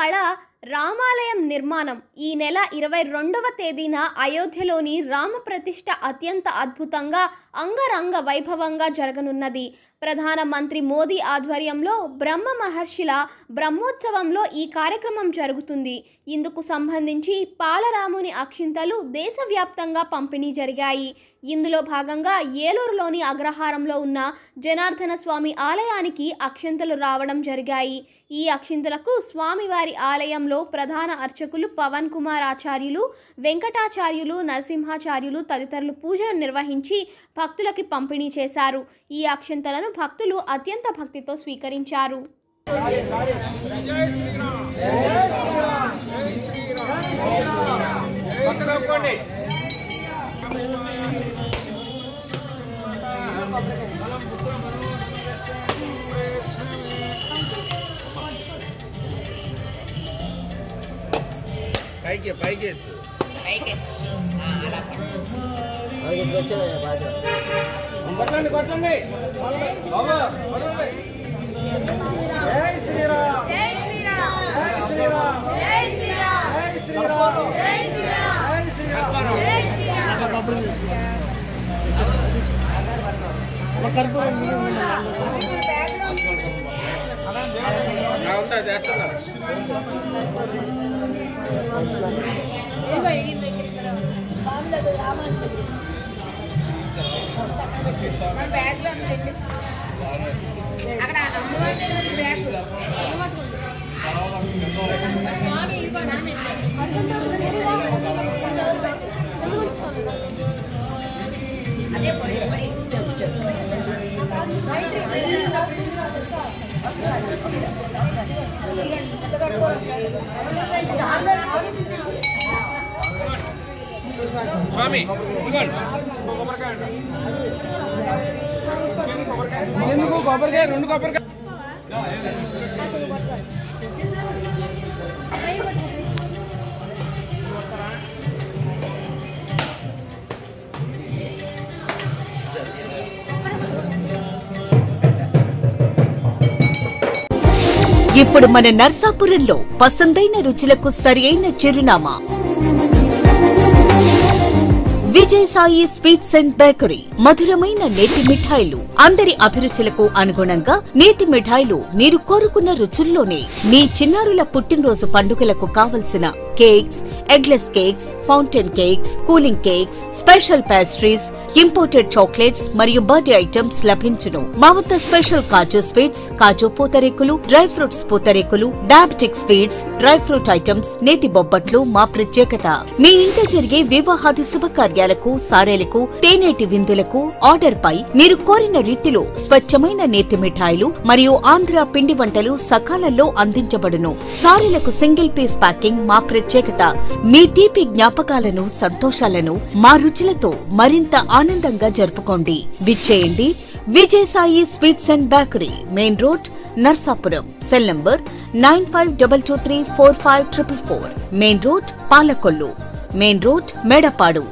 కళ రామాలయం నిర్మాణం ఈ నెల 22వ తేదీన అయోధ్యలోని రామప్రతిష్ఠ అత్యంత అద్భుతంగా అంగరంగ వైభవంగా జరగనున్నది. ప్రధానమంత్రి మోదీ ఆధ్వర్యంలో బ్రహ్మ మహర్షుల బ్రహ్మోత్సవంలో ఈ కార్యక్రమం జరుగుతుంది. ఇందుకు సంబంధించి పాలరాముని అక్షింతలు దేశవ్యాప్తంగా పంపిణీ జరిగాయి. ఇందులో భాగంగా ఏలూరులోని అగ్రహారంలో ఉన్న జనార్దన స్వామి ఆలయానికి అక్షింతలు రావడం జరిగాయి. ఈ అక్షింతలకు స్వామివారి ఆలయంలో ప్రధాన అర్చకులు పవన్ కుమార్ ఆచార్యులు, వెంకటాచార్యులు, నరసింహాచార్యులు తదితరులు పూజలు నిర్వహించి భక్తులకి పంపిణీ చేశారు. ఈ అక్షింతలను భక్తులు అత్యంత భక్తితో స్వీకరించారు. పైకి పైకి పైకి కొట్టండి కొట్టండి. జై శ్రీరామ్ జై శ్రీరామ్ జై శ్రీరామ్ జై శ్రీరామ్ జై శ్రీరామ్ జై శ్రీరామ్ జై శ్రీరామ్ జై శ్రీరామ్. కర్పూరం ఉందా చేస్తున్నారు. స్వామి ఎందుకు కొబ్బరికాయ 2 కొబ్బరికాయ. ఇప్పుడు మన నర్సాపురంలో పసందైన రుచులకు సరియైన చిరునామా Vijay Sai sweets and bakery. మధురమైన నేతి మిఠాయిలు, అందరి అభిరుచులకు అనుగుణంగా నేతి మిఠాయిలు మీరు కోరుకున్న రుచుల్లోనే. మీ చిన్నారుల పుట్టినరోజు పండుగలకు కావలసిన cakes, eggless cakes, fountain cakes, cooling cakes, special pastries, imported chocolates మరియు బర్త్డే ఐటమ్స్ లభించును. మా వద్ద స్పెషల్ కాజు స్వీట్స్, కాజు పూతరేకులు, డ్రై ఫ్రూట్స్ పూతరేకులు, diabetic sweets, dry fruit items, నేతి బొబ్బట్లు మా ప్రత్యేకత. మీ ఇంట జరిగే వివాహాది శుభకార్యాలకు, సారేలకు, తేనేటి విందులకు ఆర్డర్ పై మీరు కోరిన రీతిలో స్వచ్ఛమైన నేతి మిఠాయిలు మరియు ఆంధ్ర పిండి వంటలు సకాలంలో అందించబడును. సారీలకు సింగిల్ పీస్ ప్యాకింగ్ మా ప్రత్యేకత. మీ తీపి జ్ఞాపకాలను, సంతోషాలను మా రుచులతో మరింత ఆనందంగా జరుపుకోండి. విచ్చేయండి Vijay Sai sweets and bakery, main road, Narsapuram. Cell number 9522345444. Main road, Palakollu. Main road, Medapadu.